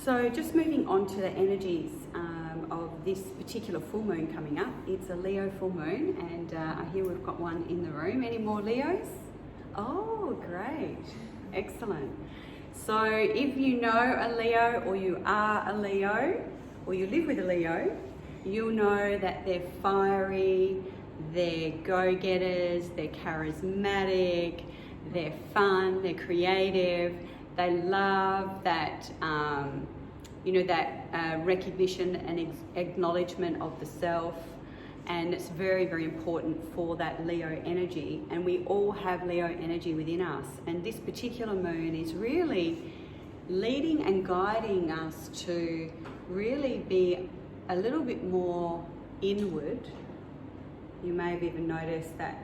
So just moving on to the energies of this particular full moon coming up. It's a Leo full moon, and I hear we've got one in the room. Any more Leos? Oh, great. Excellent. So if you know a Leo, or you are a Leo, or you live with a Leo, you'll know that they're fiery, they're go-getters, they're charismatic, they're fun, they're creative, they love that, recognition and acknowledgement of the self, and it's very, very important for that Leo energy. And we all have Leo energy within us, and this particular moon is really leading and guiding us to really be a little bit more inward. You may have even noticed that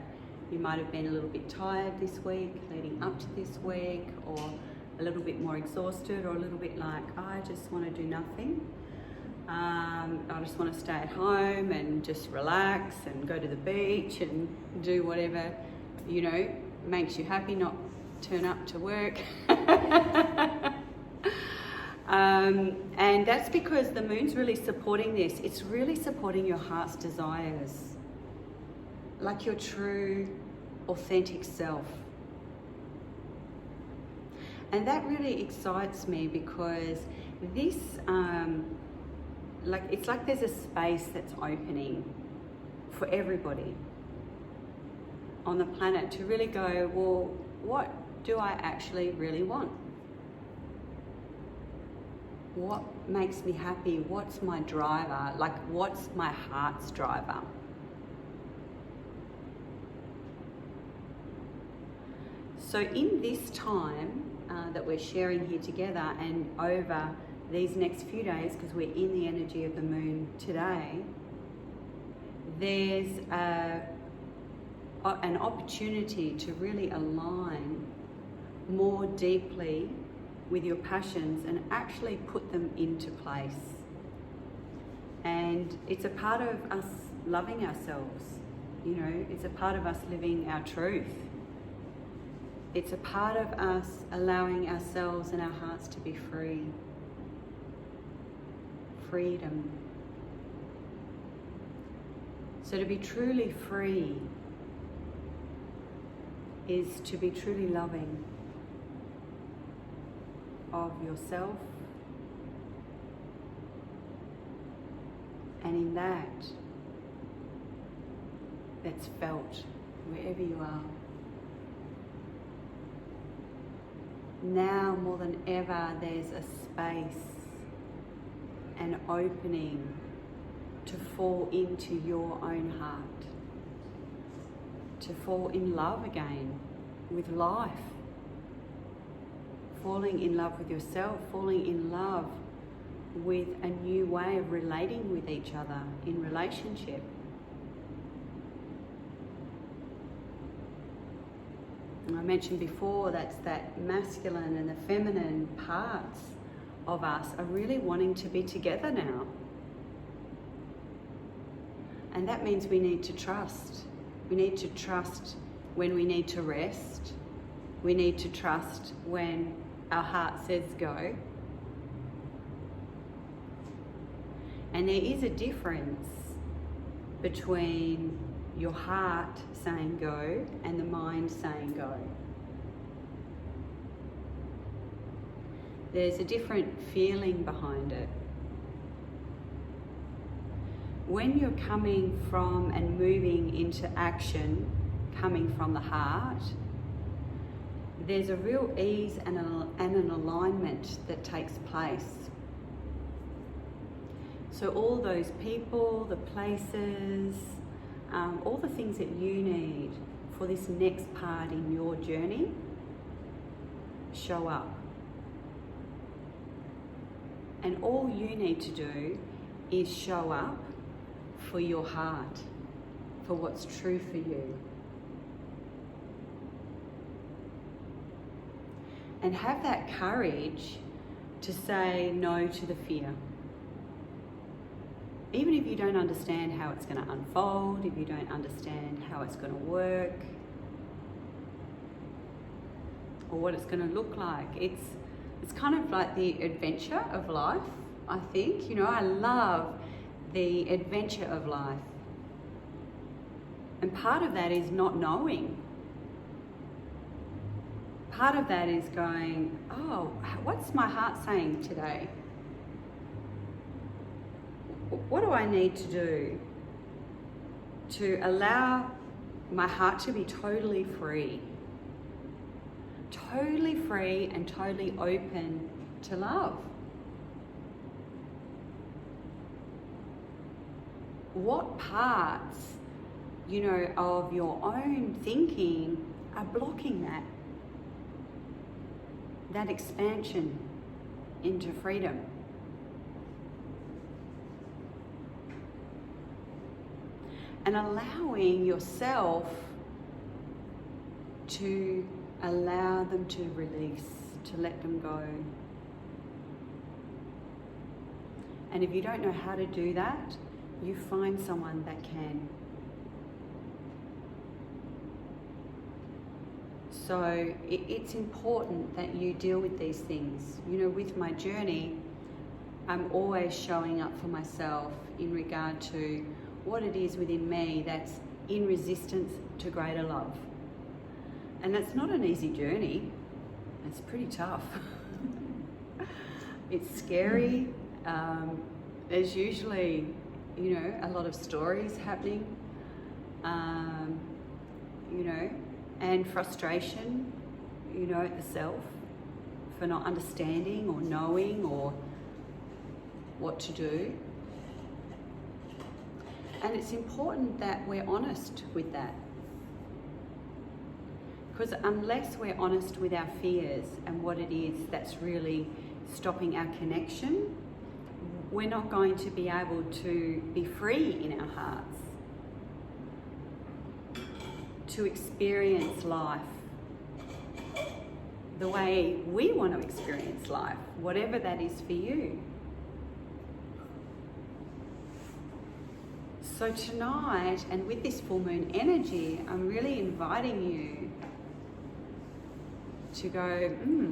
you might have been a little bit tired this week, leading up to this week, or a little bit more exhausted, or a little bit like, I just want to do nothing. I just want to stay at home and just relax and go to the beach and do whatever, makes you happy, not turn up to work. And that's because the moon's really supporting this. It's really supporting your heart's desires, like your true, authentic self. And that really excites me, because this, it's like there's a space that's opening for everybody on the planet to really go, well, what do I actually really want? What makes me happy? What's my driver? What's my heart's driver? So in this time that we're sharing here together, and over these next few days, because we're in the energy of the moon today, there's an opportunity to really align more deeply with your passions and actually put them into place. And it's a part of us loving ourselves, it's a part of us living our truth. It's a part of us allowing ourselves and our hearts to be free. Freedom. So to be truly free is to be truly loving of yourself, and in that's felt wherever you are. Now more than ever, there's a space, an opening to fall into your own heart, to fall in love again with life, falling in love with yourself, falling in love with a new way of relating with each other in relationship. I mentioned before, that's that masculine and the feminine parts of us are really wanting to be together now. And that means we need to trust. We need to trust when we need to rest. We need to trust when our heart says go. And there is a difference between your heart saying go and the mind saying go. There's a different feeling behind it. When you're coming from and moving into action, coming from the heart, there's a real ease and an alignment that takes place. So all those people, the places, all the things that you need for this next part in your journey show up. And all you need to do is show up for your heart, for what's true for you. And have that courage to say no to the fear. Even if you don't understand how it's going to unfold, if you don't understand how it's going to work, or what it's going to look like, it's it's kind of like the adventure of life, I think. You know, I love the adventure of life. And part of that is not knowing. Part of that is going, oh, what's my heart saying today? What do I need to do to allow my heart to be totally free? Totally free and totally open to love. What parts, you know, of your own thinking are blocking that expansion into freedom? And allowing yourself to allow them to release, to let them go. And if you don't know how to do that, you find someone that can. So it's important that you deal with these things. You know, with my journey, I'm always showing up for myself in regard to what it is within me that's in resistance to greater love. And that's not an easy journey. It's pretty tough. It's scary. There's usually, you know, a lot of stories happening, you know, and frustration, you know, at the self for not understanding or knowing or what to do. And it's important that we're honest with that. Because unless we're honest with our fears and what it is that's really stopping our connection, we're not going to be able to be free in our hearts, to experience life the way we want to experience life, whatever that is for you. So tonight, and with this full moon energy, I'm really inviting you to go,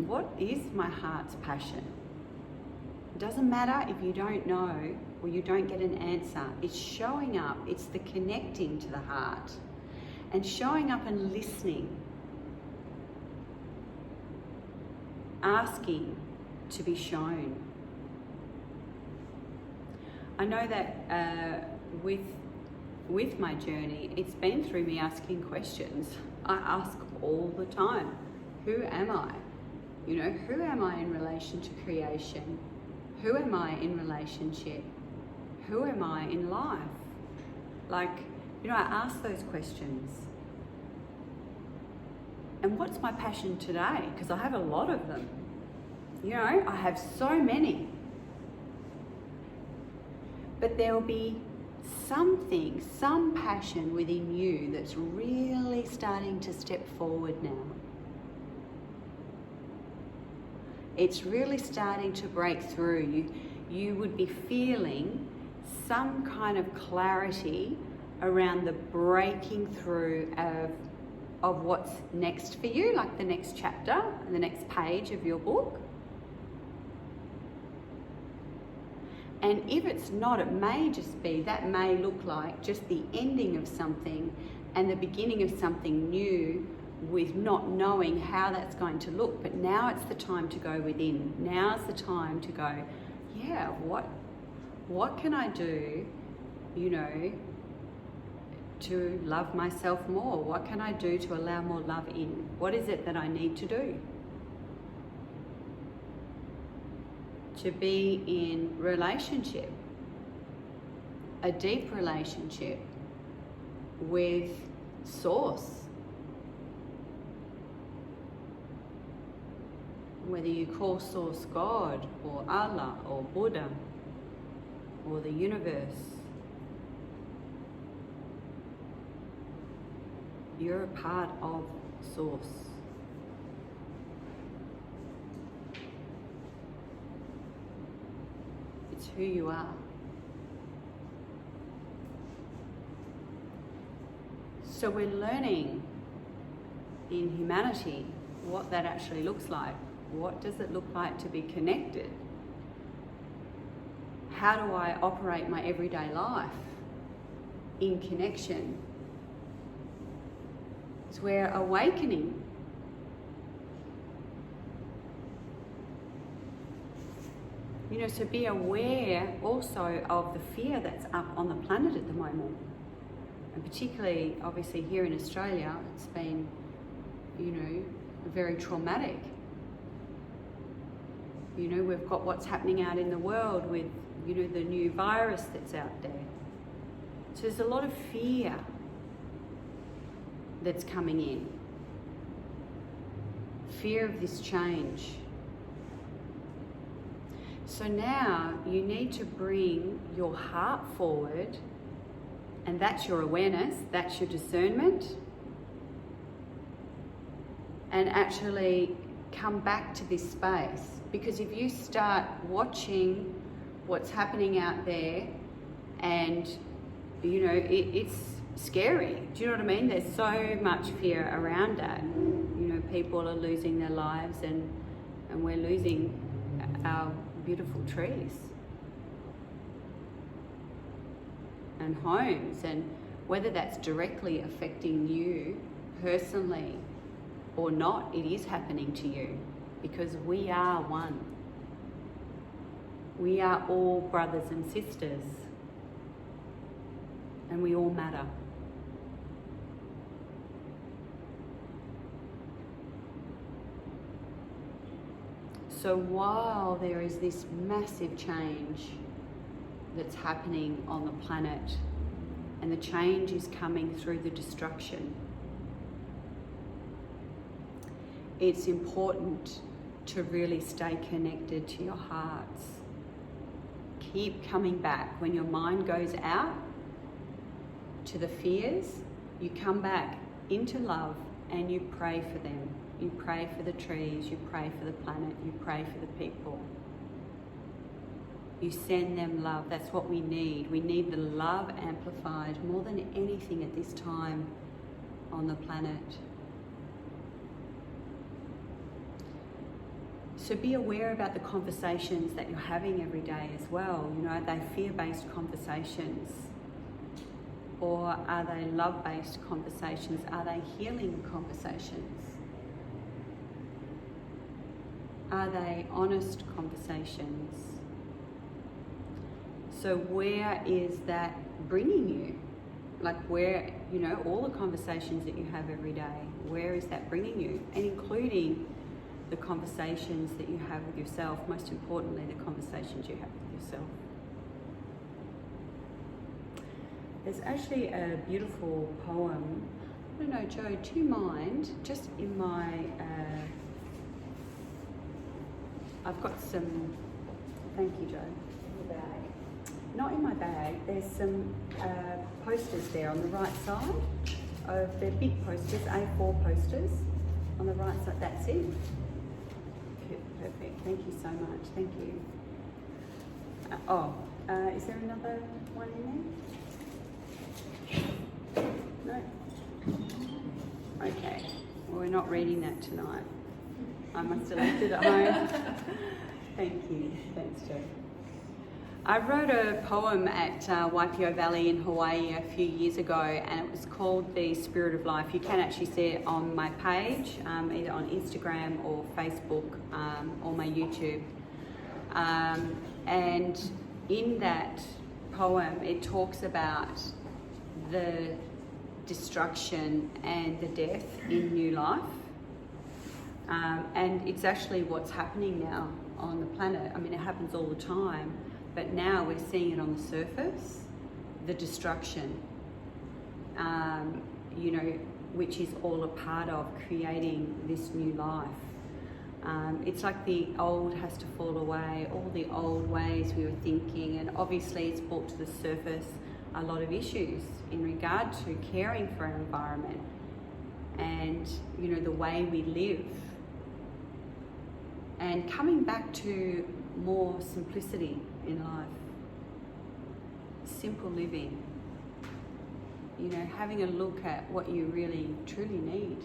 what is my heart's passion? It doesn't matter if you don't know or you don't get an answer. It's showing up. It's the connecting to the heart and showing up and listening, asking to be shown. I know that with my journey, it's been through me asking questions. I ask all the time, who am I? You know, who am I in relation to creation? Who am I in relationship? Who am I in life? Like, you know, I ask those questions. And what's my passion today? Because I have a lot of them. You know, I have so many. But there will be something, some passion within you that's really starting to step forward now. It's really starting to break through. You would be feeling some kind of clarity around the breaking through of what's next for you, like the next chapter, the next page of your book. And if it's not, it may just be, that may look like just the ending of something and the beginning of something new, with not knowing how that's going to look. But now it's the time to go within. Now's the time to go, yeah, what can I do, you know, to love myself more? What can I do to allow more love in? What is it that I need to do to be in relationship, a deep relationship with Source? Whether you call Source God or Allah or Buddha or the universe, you're a part of Source. It's who you are. So we're learning in humanity what that actually looks like. What does it look like to be connected? How do I operate my everyday life in connection? It's where awakening. You know, so be aware also of the fear that's up on the planet at the moment. And particularly, obviously, here in Australia, it's been, you know, very traumatic. You know, we've got what's happening out in the world with, you know, the new virus that's out there. So there's a lot of fear that's coming in. Fear of this change. So now you need to bring your heart forward, and that's your awareness, that's your discernment, and actually come back to this space. Because if you start watching what's happening out there, and you know, it's scary. Do you know what I mean? There's so much fear around that. You know, people are losing their lives, and we're losing our beautiful trees and homes, and whether that's directly affecting you personally or not, it is happening to you, because we are one. We are all brothers and sisters, and we all matter. So while there is this massive change that's happening on the planet, and the change is coming through the destruction, it's important to really stay connected to your hearts. Keep coming back. When your mind goes out to the fears, you come back into love and you pray for them. You pray for the trees, you pray for the planet, you pray for the people. You send them love. That's what we need. We need the love amplified more than anything at this time on the planet. So be aware about the conversations that you're having every day as well. You know, are they fear-based conversations? Or are they love-based conversations? Are they healing conversations? Are they honest conversations? So where is that bringing you? Like where, you know, all the conversations that you have every day, where is that bringing you? And including the conversations that you have with yourself, most importantly, the conversations you have with yourself. There's actually a beautiful poem. I don't know, Joe, do you mind, just in my, I've got some, thank you, Joe, in the bag. Not in my bag, there's some posters there on the right side. They're big posters, A4 posters on the right side. That's it. Perfect, thank you so much, thank you. Is there another one in there? No? Okay, well, we're not reading that tonight. I must have left it at home. Thank you, thanks Joe. I wrote a poem at Waipio Valley in Hawaii a few years ago, and it was called The Spirit of Life. You can actually see it on my page, either on Instagram or Facebook or my YouTube. And in that poem, it talks about the destruction and the death in new life. And it's actually what's happening now on the planet. I mean, it happens all the time. But now we're seeing it on the surface, the destruction, you know, which is all a part of creating this new life. It's like the old has to fall away, all the old ways we were thinking, and obviously it's brought to the surface a lot of issues in regard to caring for our environment and, you know, the way we live. And coming back to more simplicity in life, simple living, you know, having a look at what you really truly need.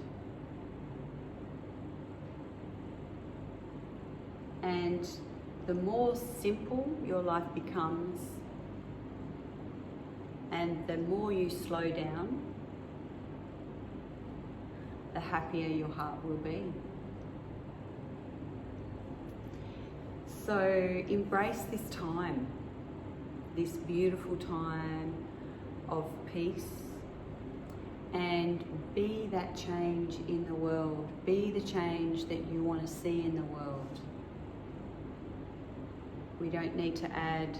And the more simple your life becomes, and the more you slow down, the happier your heart will be. So embrace this time, this beautiful time of peace, and be that change in the world. Be the change that you want to see in the world. We don't need to add,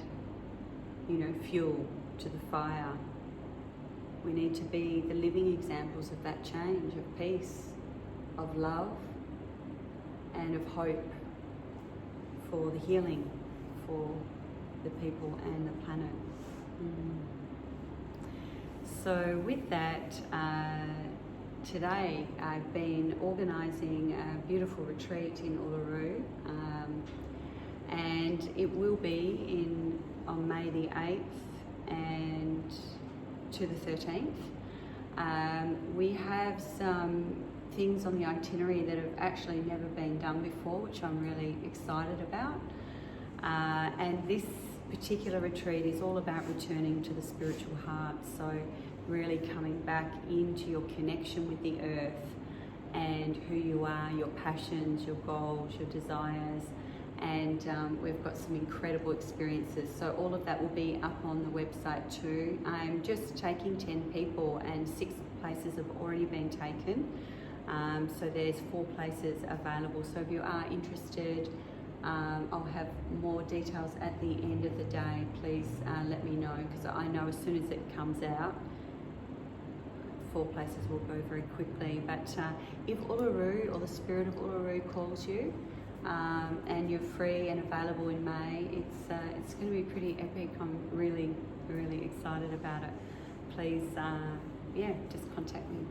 fuel to the fire. We need to be the living examples of that change, of peace, of love, and of hope for the healing for the people and the planet. So with that, today I've been organising a beautiful retreat in Uluru, and it will be on May the 8th and to the 13th. We have some things on the itinerary that have actually never been done before, which I'm really excited about. And this particular retreat is all about returning to the spiritual heart. So really coming back into your connection with the earth and who you are, your passions, your goals, your desires. And we've got some incredible experiences. So all of that will be up on the website too. I'm just taking 10 people and 6 places have already been taken. So there's 4 places available. So if you are interested, I'll have more details at the end of the day. Please let me know, because I know as soon as it comes out, 4 places will go very quickly. But if Uluru or the spirit of Uluru calls you, and you're free and available in May, it's going to be pretty epic. I'm really, really excited about it. Please, just contact me.